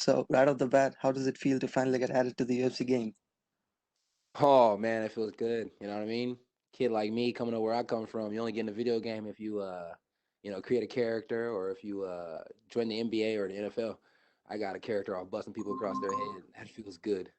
So right off the bat, how does it feel to finally get added to the UFC game? Oh man, it feels good. You know what I mean? Kid like me coming to where I come from, you only get in a video game if you create a character or if you join the NBA or the NFL. I got a character off busting people across their head. That feels good.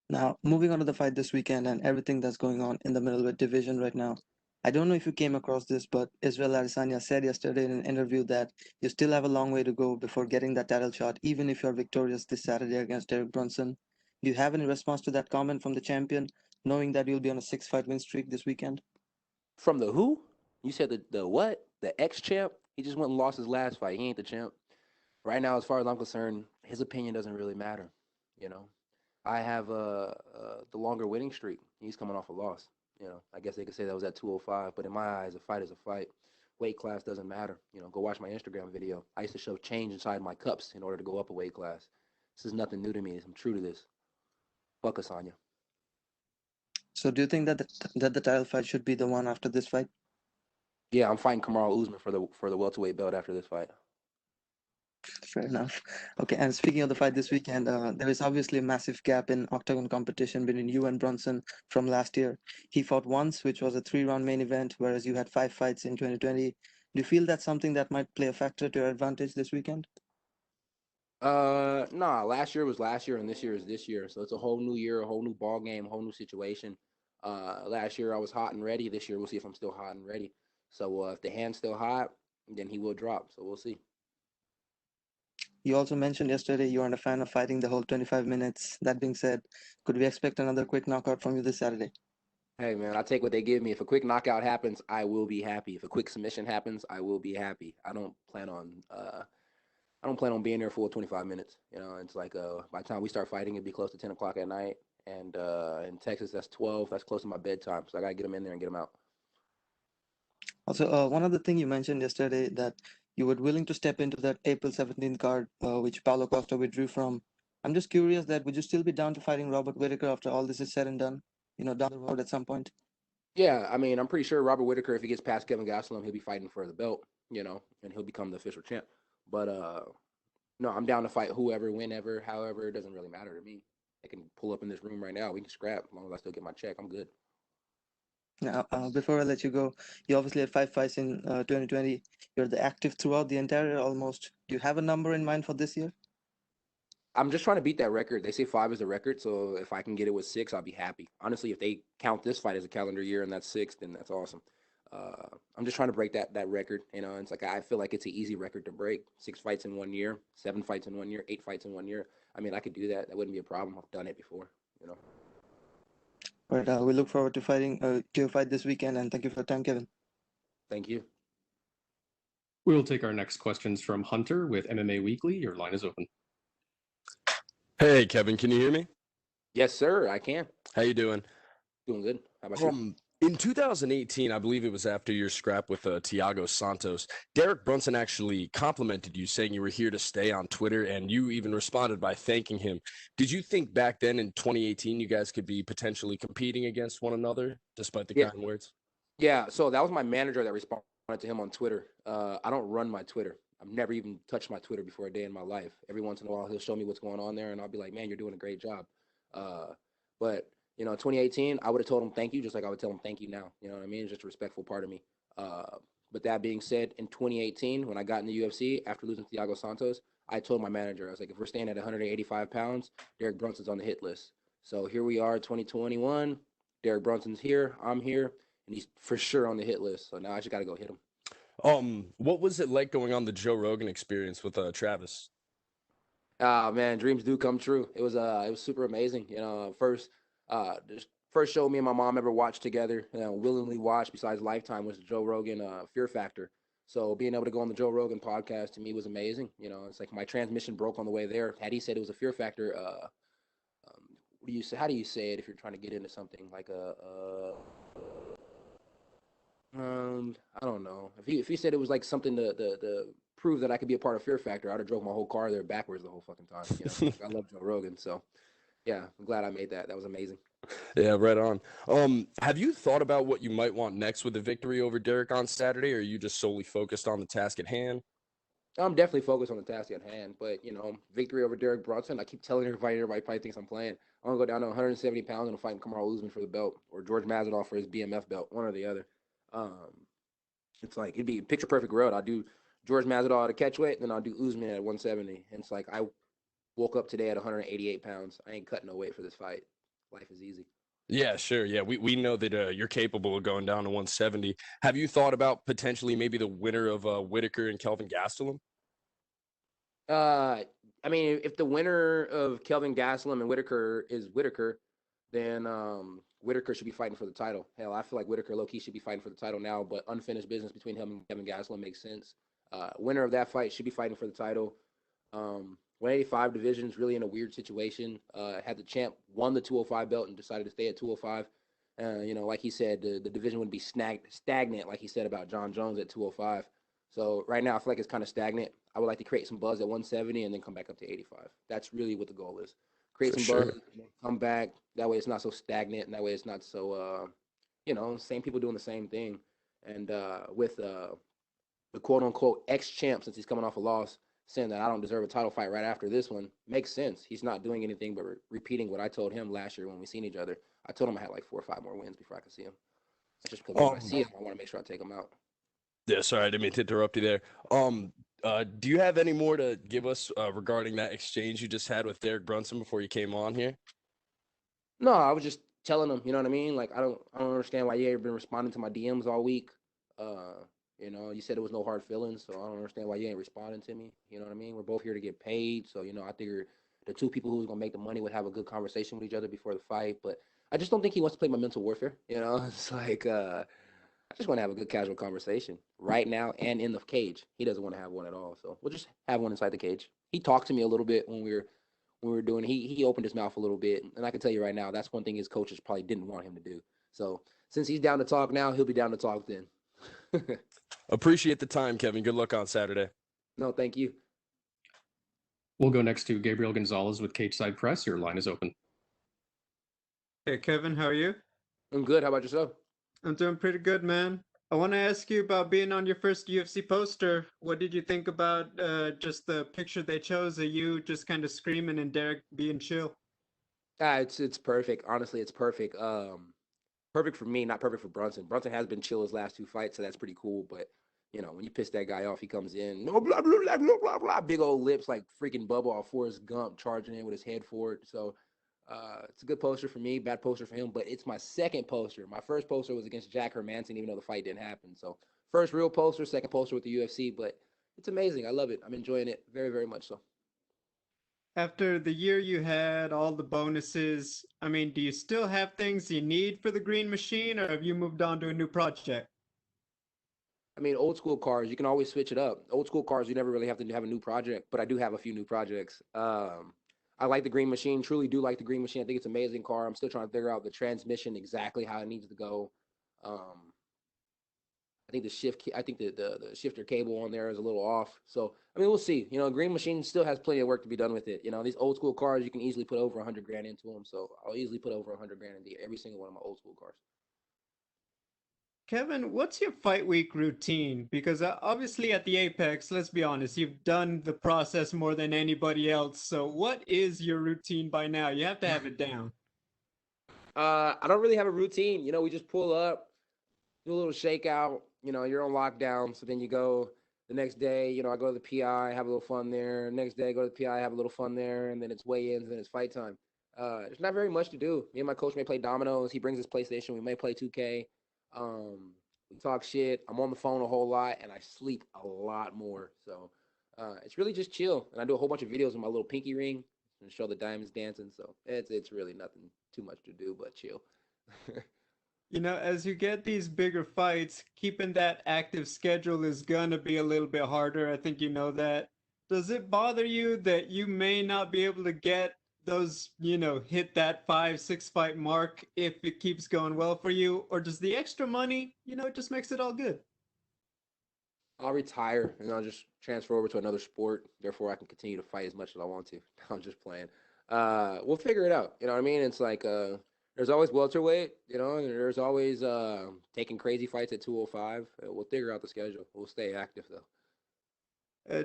Now, moving on to the fight this weekend and everything that's going on in the middleweight division right now. I don't know if you came across this, but Israel Adesanya said yesterday in an interview that you still have a long way to go before getting that title shot, even if you're victorious this Saturday against Derek Brunson. Do you have any response to that comment from the champion, knowing that you'll be on a six-fight win streak this weekend? From the who? You said the what? The ex champ? He just went and lost his last fight. He ain't the champ. Right now, as far as I'm concerned, his opinion doesn't really matter. You know, I have the longer winning streak. He's coming off a loss. I guess they could say that was at 205, but in my eyes, a fight is a fight. Weight class doesn't matter. Go watch my Instagram video. I used to shove change inside my cups in order to go up a weight class. This is nothing new to me. I'm true to this. Fuck Asanya. So do you think that the title fight should be the one after this fight? Yeah, I'm fighting Kamaru Usman for the welterweight belt after this fight. Fair enough. Okay, and speaking of the fight this weekend, there is obviously a massive gap in octagon competition between you and Brunson from last year. He fought once, which was a three-round main event, whereas you had five fights in 2020. Do you feel that's something that might play a factor to your advantage this weekend? Nah. Last year was last year, and this year is this year. So it's a whole new year, a whole new ball game, a whole new situation. Last year I was hot and ready. This year we'll see if I'm still hot and ready. So if the hand's still hot, then he will drop. So we'll see. You also mentioned yesterday you aren't a fan of fighting the whole 25 minutes. That being said, could we expect another quick knockout from you this Saturday? Hey man, I take what they give me. If a quick knockout happens, I will be happy. If a quick submission happens, I will be happy. I don't plan on being there for 25 minutes. It's like by the time we start fighting, it'd be close to 10 o'clock at night. And in Texas, that's 12. That's close to my bedtime. So I gotta get them in there and get them out. Also, one other thing you mentioned yesterday that you were willing to step into that April 17th card, which Paulo Costa withdrew from. I'm just curious that would you still be down to fighting Robert Whitaker after all this is said and done? Down the road at some point. Yeah, I mean, I'm pretty sure Robert Whitaker, if he gets past Kevin Gastelum, he'll be fighting for the belt, and he'll become the official champ. But no, I'm down to fight whoever, whenever, however. It doesn't really matter to me. They can pull up in this room right now. We can scrap as long as I still get my check. I'm good. Now, before I let you go, you obviously had five fights in 2020. You're the active throughout the entire year almost. Do you have a number in mind for this year? I'm just trying to beat that record. They say 5 is the record, so if I can get it with 6, I'll be happy. Honestly, if they count this fight as a calendar year and that's 6, then that's awesome. I'm just trying to break that record. It's like I feel like it's an easy record to break. 6 fights in 1 year, 7 fights in 1 year, 8 fights in 1 year. I mean, I could do that. That wouldn't be a problem. I've done it before. You know. But we look forward to fighting to your fight this weekend, and thank you for your time, Kevin. Thank you. We'll take our next questions from Hunter with MMA Weekly. Your line is open. Hey, Kevin, can you hear me? Yes, sir. I can. How you doing? Doing good. How about you? In 2018, I believe it was after your scrap with Thiago Santos, Derek Brunson actually complimented you, saying you were here to stay on Twitter, and you even responded by thanking him. Did you think back then in 2018 you guys could be potentially competing against one another, despite the kind words? Yeah, so that was my manager that responded to him on Twitter. I don't run my Twitter. I've never even touched my Twitter before a day in my life. Every once in a while, he'll show me what's going on there, and I'll be like, man, you're doing a great job. But 2018, I would have told him thank you, just like I would tell him thank you now. You know what I mean? It's just a respectful part of me. But that being said, in 2018, when I got in the UFC after losing to Thiago Santos, I told my manager, I was like, if we're staying at 185 pounds, Derek Brunson's on the hit list. So here we are, 2021. Derek Brunson's here. I'm here. And he's for sure on the hit list. So now I just got to go hit him. What was it like going on the Joe Rogan experience with Travis? Man, dreams do come true. It was super amazing. First show me and my mom ever watched together, willingly watched besides Lifetime, was the Joe Rogan Fear Factor. So being able to go on the Joe Rogan podcast to me was amazing. It's like my transmission broke on the way there. Had he said it was a Fear Factor, what do you say? How do you say it if you're trying to get into something like I don't know. If he said it was like something to prove that I could be a part of Fear Factor, I'd have drove my whole car there backwards the whole fucking time. I love Joe Rogan, so yeah, I'm glad I made that. That was amazing. Yeah, right on. Have you thought about what you might want next with the victory over Derek on Saturday, or are you just solely focused on the task at hand? I'm definitely focused on the task at hand, but victory over Derek Brunson. I keep telling everybody probably thinks I'm playing. I'm gonna go down to 170 pounds and fight Kamaru Usman for the belt, or George Masvidal for his BMF belt, one or the other. Um, it's like it'd be a picture perfect world. I'll do George Masvidal at a catchweight, then I'll do Usman at 170. And it's like I woke up today at 188 pounds. I ain't cutting no weight for this fight. Life is easy. Yeah, sure. Yeah, we know that you're capable of going down to 170. Have you thought about potentially maybe the winner of Whitaker and Kelvin Gastelum? Uh, I mean, if the winner of Kelvin Gastelum and Whitaker is Whitaker, then Whitaker should be fighting for the title. Hell, I feel like Whitaker low key should be fighting for the title now, but unfinished business between him and Kevin Gastelum makes sense. Winner of that fight should be fighting for the title. 185 division is really in a weird situation. Had the champ won the 205 belt and decided to stay at 205. Like he said, the division would be stagnant, like he said about John Jones at 205. So right now, I feel like it's kind of stagnant. I would like to create some buzz at 170 and then come back up to 85. That's really what the goal is. Create For some sure. buzz, and then come back. That way, it's not so stagnant, and that way, it's not so same people doing the same thing. And with the quote unquote ex champ, since he's coming off a loss, saying that I don't deserve a title fight right after this one makes sense. He's not doing anything but repeating what I told him last year when we seen each other. I told him I had like 4 or 5 more wins before I could see him. That's just because when I see him, I want to make sure I take him out. Yeah, sorry, I didn't mean to interrupt you there. Do you have any more to give us regarding that exchange you just had with Derek Brunson before you came on here? No, I was just telling him, you know what I mean? Like I don't understand why you ain't been responding to my DMs all week. You said it was no hard feelings, so I don't understand why you ain't responding to me. You know what I mean? We're both here to get paid, so I figured the two people who was gonna make the money would have a good conversation with each other before the fight. But I just don't think he wants to play my mental warfare. It's like I just want to have a good casual conversation right now and in the cage. He doesn't want to have one at all, so we'll just have one inside the cage. He talked to me a little bit when we were doing. He opened his mouth a little bit, and I can tell you right now, that's one thing his coaches probably didn't want him to do. So since he's down to talk now, he'll be down to talk then. Appreciate the time, Kevin. Good luck on Saturday. No, thank you. We'll go next to Gabriel Gonzalez with Cage Side Press. Your line is open. Hey, Kevin, how are you? I'm good. How about yourself? I'm doing pretty good, man. I want to ask you about being on your first UFC poster. What did you think about just the picture they chose of you just kind of screaming and Derek being chill? It's perfect. Honestly, it's perfect. Perfect for me, not perfect for Brunson. Brunson has been chill his last 2 fights, so that's pretty cool. But when you piss that guy off, he comes in, no blah blah blah blah blah blah, big old lips like freaking Bubba or Forrest Gump charging in with his head forward. So it's a good poster for me, bad poster for him. But it's my second poster. My first poster was against Jack Hermanson, even though the fight didn't happen. So first real poster, second poster with the UFC. But it's amazing. I love it. I'm enjoying it very, very much so. After the year you had, all the bonuses, I mean, do you still have things you need for the Green Machine, or have you moved on to a new project? I mean, old school cars, you can always switch it up. Old school cars, you never really have to have a new project, but I do have a few new projects. I like the Green Machine, truly do like the Green Machine. I think it's an amazing car. I'm still trying to figure out the transmission exactly how it needs to go. Um, I think the shifter cable on there is a little off. So I mean, we'll see. Green Machine still has plenty of work to be done with it. These old school cars, you can easily put over 100 grand into them. So I'll easily put over 100 grand into every single one of my old school cars. Kevin, what's your fight week routine? Because obviously at the Apex, let's be honest, you've done the process more than anybody else. So what is your routine by now? You have to have it down. I don't really have a routine. We just pull up, do a little shakeout. You're on lockdown, so then you go the next day. I go to the PI, have a little fun there. Next day, I go to the PI, have a little fun there, and then it's weigh-ins, and then it's fight time. There's not very much to do. Me and my coach may play dominoes. He brings his PlayStation. We may play 2K. We talk shit. I'm on the phone a whole lot, and I sleep a lot more. So it's really just chill. And I do a whole bunch of videos with my little pinky ring and show the diamonds dancing. So it's really nothing too much to do but chill. As you get these bigger fights, keeping that active schedule is gonna be a little bit harder. I think you know that. Does it bother you that you may not be able to get those, hit that 5, 6 fight mark if it keeps going well for you? Or does the extra money, it just makes it all good? I'll retire and I'll just transfer over to another sport. Therefore, I can continue to fight as much as I want to. I'm just playing. We'll figure it out. You know what I mean? It's like there's always welterweight, and there's always taking crazy fights at 205. We'll figure out the schedule. We'll stay active though.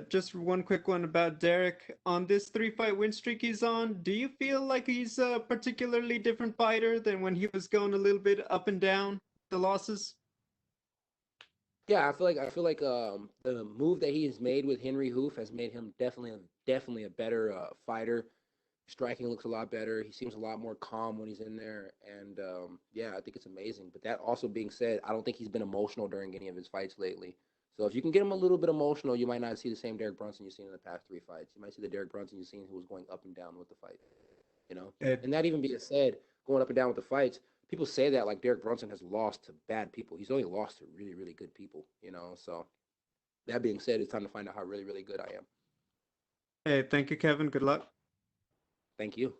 Just one quick one about Derek. On this 3-fight win streak he's on, do you feel like he's a particularly different fighter than when he was going a little bit up and down the losses? Yeah, I feel like the move that he has made with Henry Hoof has made him definitely a better fighter. Striking looks a lot better. He seems a lot more calm when he's in there, and yeah, I think it's amazing. But that also being said, I don't think he's been emotional during any of his fights lately. So if you can get him a little bit emotional, you might not see the same Derek Brunson you've seen in the past three fights. You might see the Derek Brunson you've seen who was going up and down with the fight. You know, Uh, and that even being said, going up and down with the fights, people say that like Derek Brunson has lost to bad people. He's only lost to really good people. You know, so that being said, it's time to find out how really good I am. hey, thank you, Kevin. Good luck. Thank you.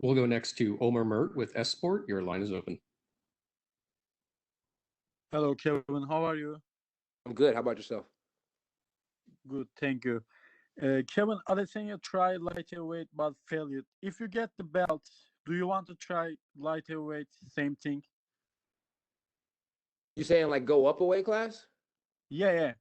We'll go next to Omar Mert with S Sport. Your line is open. Hello, Kevin. How are you? I'm good. How about yourself? Good, thank you. Kevin, Adesanya tried lightweight but failed. If you get the belt, do you want to try lightweight? Same thing. You saying like go up a weight class? Yeah, yeah.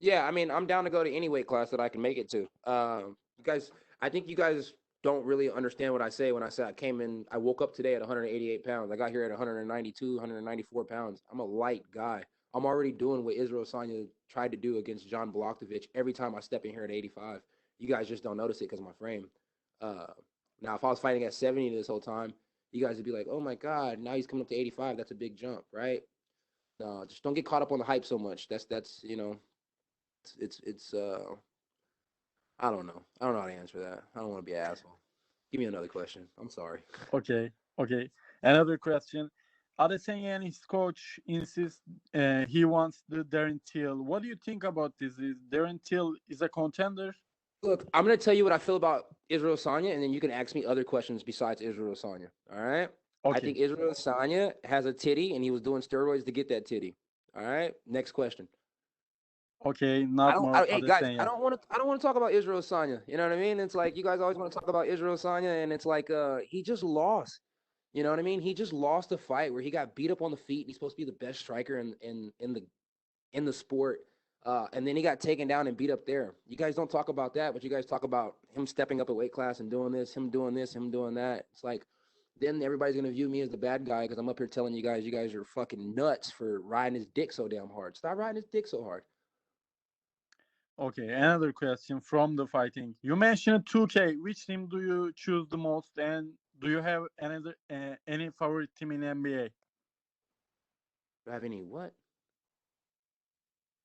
Yeah, I mean, I'm down to go to any weight class that I can make it to. You guys, I think you guys don't really understand what I say when I say I came in. I woke up today at 188 pounds. I got here at 192, 194 pounds. I'm a light guy. I'm already doing what Israel Adesanya tried to do against John Blachowicz every time I step in here at 85. You guys just don't notice it because of my frame. Uh, Now, if I was fighting at 70 this whole time, you guys would be like, "Oh my God, now he's coming up to 85. That's a big jump, right?" No, just don't get caught up on the hype so much. That's it's I don't know. I don't know how to answer that. I don't want to be an asshole. Give me another question. I'm sorry. Okay, okay. Another question. Adesanya and his coach insist he wants the Darren Till. What do you think about this? Is Darren Till is a contender? Look, I'm gonna tell you what I feel about Israel Adesanya, and then you can ask me other questions besides Israel Adesanya. All right? I Okay, think Israel Adesanya has a titty, and he was doing steroids to get that titty. All right. Next question. okay. Not more Hey guys, Adesanya. I don't want to talk about Israel Adesanya. You know what I mean? It's like you guys always want to talk about Israel Adesanya, and it's like he just lost. You know what I mean? He just lost a fight where he got beat up on the feet. And he's supposed to be the best striker in the sport. And then he got taken down and beat up there. You guys don't talk about that, but you guys talk about him stepping up a weight class and doing this, him doing this, him doing that. It's like then everybody's gonna view me as the bad guy because I'm up here telling you guys are fucking nuts for riding his dick so damn hard. Stop riding his dick so hard. Okay, another question from the fighting. You mentioned 2K. Which team do you choose the most, and do you have any favorite team in NBA? Do I have any what?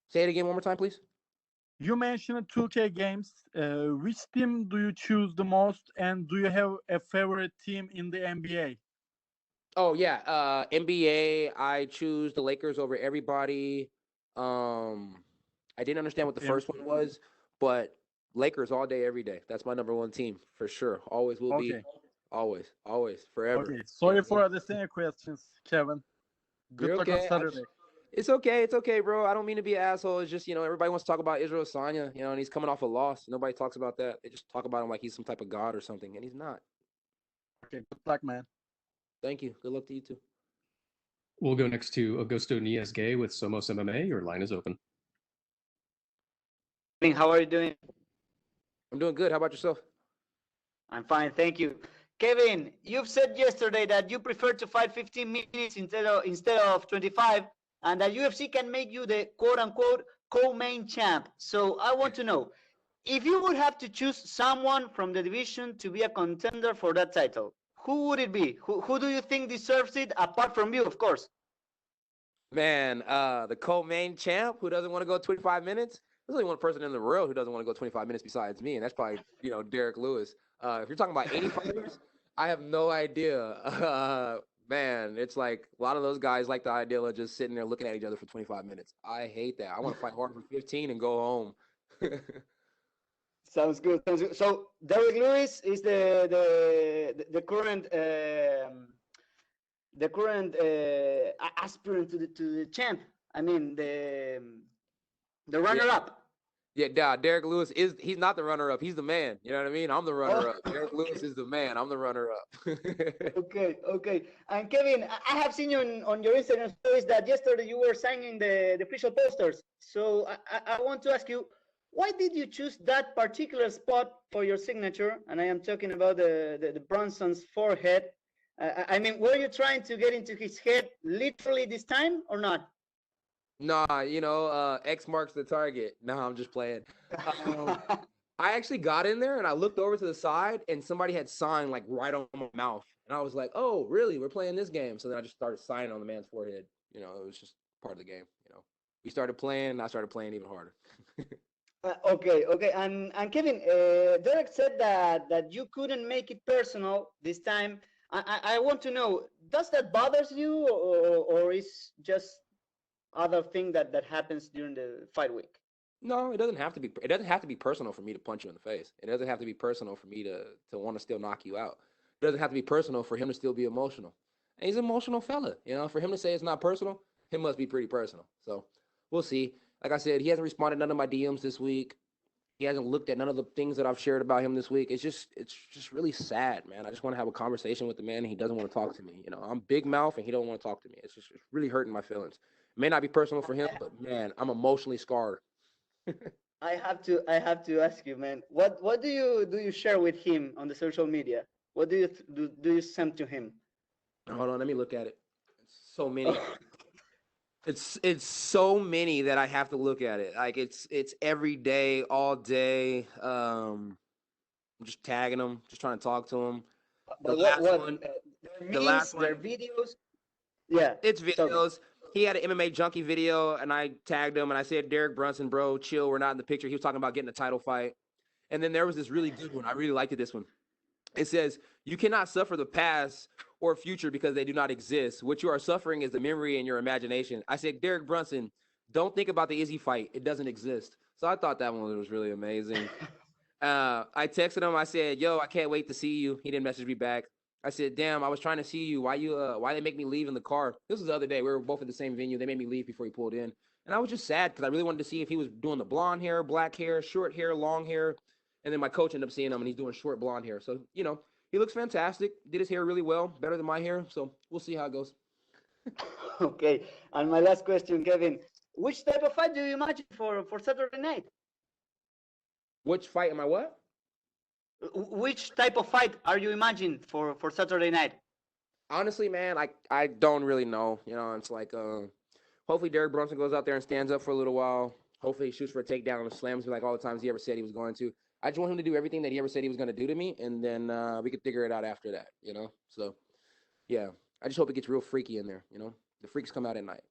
Say it again one more time, please. You mentioned 2K games. Which team do you choose the most, and do you have a favorite team in the NBA? Oh yeah, NBA. I choose the Lakers over everybody. I didn't understand what the Um, first one was, but Lakers all day, every day. That's my number one team for sure. Always will be. okay, Always, forever. okay. You know Sorry what I mean? for the same questions, Kevin. You're Good luck on okay. Saturday. It's okay. It's okay, bro. I don't mean to be an asshole. It's just everybody wants to talk about Israel Adesanya, and he's coming off a loss. Nobody talks about that. They just talk about him like he's some type of god or something, and he's not. Okay, good luck, man. Thank you. Good luck to you too. We'll go next to Augusto Niez-Gay with Somos MMA. Your line is open. How are you doing? I'm doing good. How about yourself? I'm fine, thank you. Kevin, you've said yesterday that you prefer to fight 15 minutes instead of 25, and that UFC can make you the quote-unquote co-main champ. So I want to know, if you would have to choose someone from the division to be a contender for that title, who would it be? Who do you think deserves it, apart from you, of course? Man, the co-main champ who doesn't want to go 25 minutes. There's only one person in the world who doesn't want to go 25 minutes besides me, and that's probably Derek Lewis. If you're talking about 85ers, I have no idea. Man, it's like a lot of those guys like the idea of just sitting there looking at each other for 25 minutes. I hate that. I want to fight hard for 15 and go home. Sounds good. Sounds good. So Derek Lewis is the current aspirant to the champ. I mean the runner up. Yeah, Derek Lewis he's not the runner up. He's the man. You know what I mean? I'm the runner up. Derek Lewis is the man. I'm the runner up. Okay. And Kevin, I have seen you on your Instagram stories that yesterday you were signing the official posters. So I want to ask you, Why did you choose that particular spot for your signature? And I am talking about the Brunson's forehead. I mean, were you trying to get into his head literally this time or not? Nah, X marks the target. No, I'm just playing. I actually got in there and I looked over to the side and somebody had signed like right on my mouth. And I was like, oh, really? We're playing this game. So then I just started signing on the man's forehead. It was just part of the game. We started playing and I started playing even harder. Okay. And Kevin, Derek said that you couldn't make it personal this time. I want to know, does that bothers you or is just other thing that happens during the fight week? No, it doesn't have to be. It doesn't have to be personal for me to punch you in the face. It doesn't have to be personal for me to want to still knock you out. It doesn't have to be personal for him to still be emotional. And he's an emotional fella. For him to say it's not personal, it must be pretty personal. So we'll see. Like I said, he hasn't responded to none of my DMs this week. He hasn't looked at none of the things that I've shared about him this week. It's just really sad, man. I just want to have a conversation with the man, and he doesn't want to talk to me. I'm big mouth, and he don't want to talk to me. It's really hurting my feelings. It may not be personal for him, but man, I'm emotionally scarred. I have to ask you, man. What do you share with him on the social media? What do you send to him? Hold on, let me look at it. It's so many. It's so many that I have to look at it. Like it's every day, all day. I'm just tagging him, just trying to talk to him. But their memes, their videos. Yeah, it's videos. He had an MMA junkie video, and I tagged him, and I said, Derek Brunson, bro, chill. We're not in the picture. He was talking about getting a title fight. And then there was this really good one. I really liked this one. It says, you cannot suffer the past or future because they do not exist. What you are suffering is the memory in your imagination. I said, Derek Brunson, don't think about the Izzy fight. It doesn't exist. So I thought that one was really amazing. I texted him. I said, yo, I can't wait to see you. He didn't message me back. I said, damn, I was trying to see you. Why they make me leave in the car? This was the other day. We were both at the same venue. They made me leave before he pulled in. And I was just sad because I really wanted to see if he was doing the blonde hair, black hair, short hair, long hair. And then my coach ended up seeing him and he's doing short blonde hair. So, he looks fantastic. Did his hair really well, better than my hair. So we'll see how it goes. Okay. And my last question, Kevin, which type of fight do you imagine for Saturday night? Which fight am I what? Which type of fight are you imagining for Saturday night? Honestly, man, I don't really know. It's like hopefully Derek Brunson goes out there and stands up for a little while. Hopefully he shoots for a takedown and slams me like all the times he ever said he was going to. I just want him to do everything that he ever said he was going to do to me, and then we could figure it out after that, So, yeah, I just hope it gets real freaky in there, The freaks come out at night.